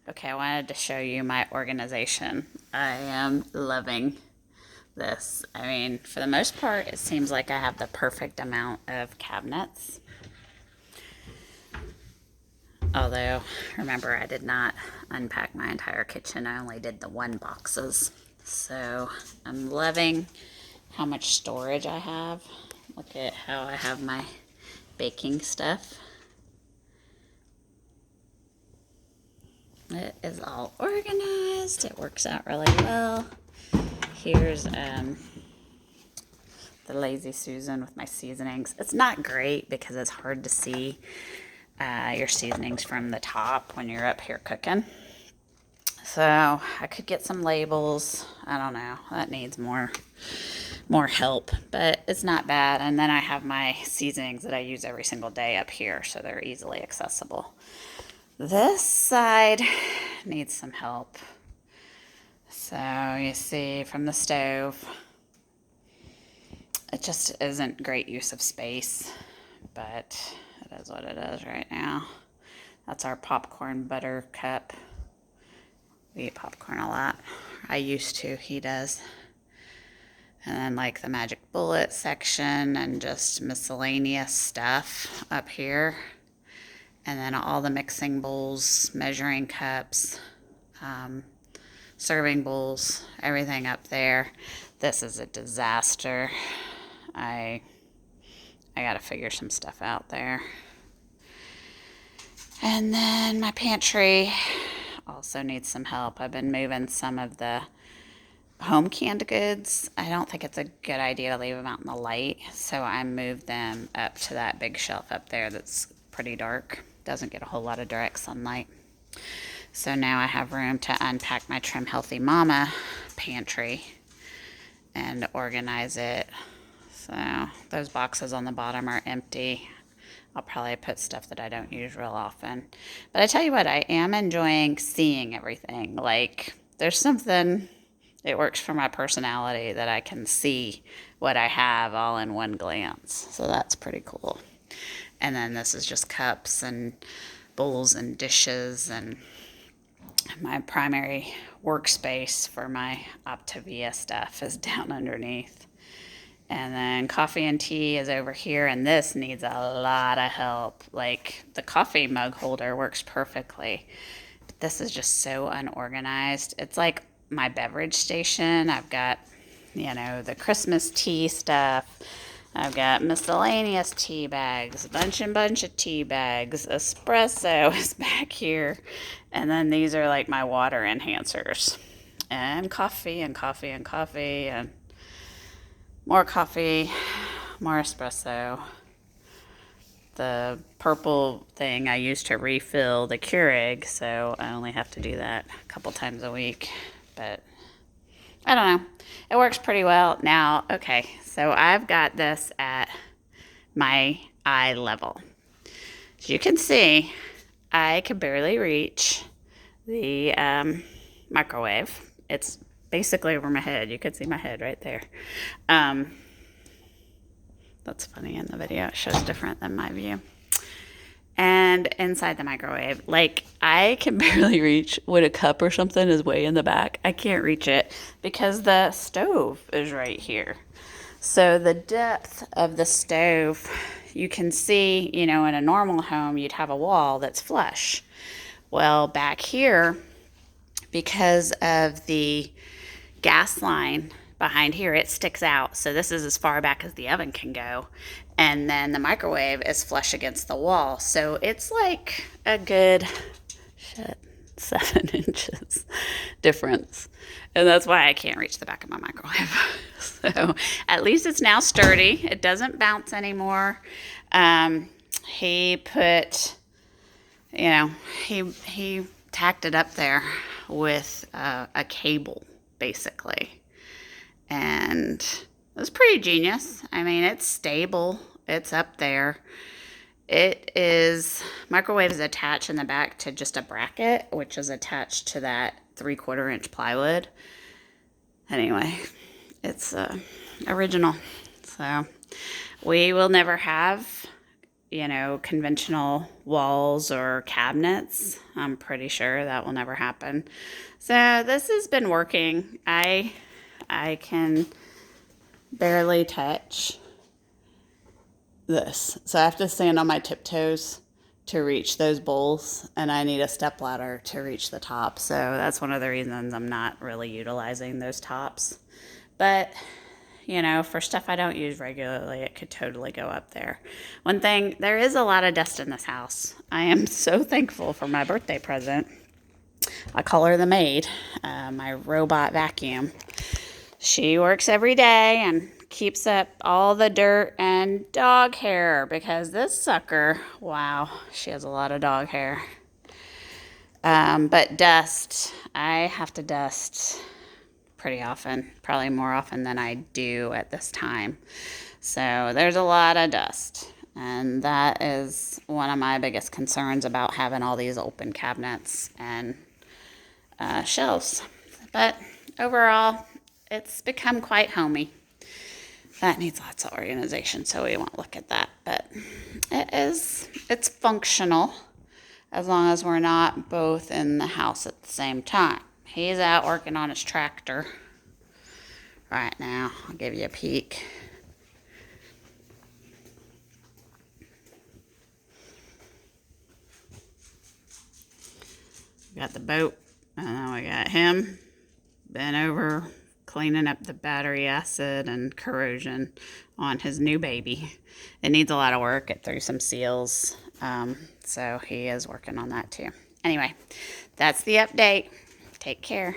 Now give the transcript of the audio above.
Okay, I wanted to show you my organization. I am loving this. I mean, for the most part, it seems like I have the perfect amount of cabinets. Although, remember, I did not unpack my entire kitchen. I only did the one boxes. So, I'm loving how much storage I have. Look at how I have my baking stuff. It is all organized. It works out really well. Here's the Lazy Susan with my seasonings. It's not great because it's hard to see your seasonings from the top when you're up here cooking. So I could get some labels. I don't know. That needs more help, but it's not bad. And then I have my seasonings that I use every single day up here, so they're easily accessible. This side needs some help. So you see from the stove, it just isn't great use of space, but it is what it is right now. That's our popcorn butter cup. We eat popcorn a lot. I used to, he does. And then like the magic bullet section and just miscellaneous stuff up here. And then all the mixing bowls, measuring cups, serving bowls, everything up there. This is a disaster. I gotta figure some stuff out there. And then my pantry also needs some help. I've been moving some of the home canned goods. I don't think it's a good idea to leave them out in the light, so I moved them up to that big shelf up there that's pretty dark. Doesn't get a whole lot of direct sunlight. So now I have room to unpack my Trim Healthy Mama pantry and organize it. So those boxes on the bottom are empty. I'll probably put stuff that I don't use real often. But I tell you what, I am enjoying seeing everything. Like, there's something, it works for my personality that I can see what I have all in one glance. So that's pretty cool. And then this is just cups and bowls and dishes and my primary workspace for my Optavia stuff is down underneath. And then coffee and tea is over here, and this needs a lot of help. Like the coffee mug holder works perfectly, but this is just so unorganized. It's like my beverage station. I've got, the Christmas tea stuff. I've got miscellaneous tea bags, a bunch of tea bags. Espresso is back here. And then these are like my water enhancers. And coffee and coffee and coffee and more coffee, more espresso. The purple thing I use to refill the Keurig, so I only have to do that a couple times a week. But I don't know. It works pretty well. Now, okay, so I've got this at my eye level. As you can see, I can barely reach the microwave. It's basically over my head. You could see my head right there. That's funny in the video. It shows different than my view. And inside the microwave, like I can barely reach when a cup or something is way in the back. I can't reach it because the stove is right here. So the depth of the stove, you can see, in a normal home, you'd have a wall that's flush. Well, back here, because of the gas line behind here, it sticks out. So this is as far back as the oven can go. And then the microwave is flush against the wall. So it's like a good 7 inches difference. And that's why I can't reach the back of my microwave. So at least it's now sturdy. It doesn't bounce anymore. He put, he tacked it up there with a cable, basically. And it was pretty genius. I mean, it's stable. It's up there. Microwave is attached in the back to just a bracket, which is attached to that 3/4 inch plywood. Anyway, it's original. So we will never have conventional walls or cabinets. I'm pretty sure that will never happen. So this has been working. I can barely touch this. So I have to stand on my tiptoes to reach those bowls, and I need a step ladder to reach the top. So that's one of the reasons I'm not really utilizing those tops. But for stuff I don't use regularly, it could totally go up there. One thing, there is a lot of dust in this house. I am so thankful for my birthday present. I call her the maid, my robot vacuum. She works every day and keeps up all the dirt and dog hair because this sucker, wow, she has a lot of dog hair. But dust, I have to dust pretty often, probably more often than I do at this time. So there's a lot of dust. And that is one of my biggest concerns about having all these open cabinets and shelves. But overall, it's become quite homey. That needs lots of organization, so we won't look at that. But it's functional as long as we're not both in the house at the same time. He's out working on his tractor right now. I'll give you a peek. We got the boat, and then we got him bent over cleaning up the battery acid and corrosion on his new baby. It needs a lot of work. It threw some seals, so he is working on that too. Anyway, that's the update. Take care.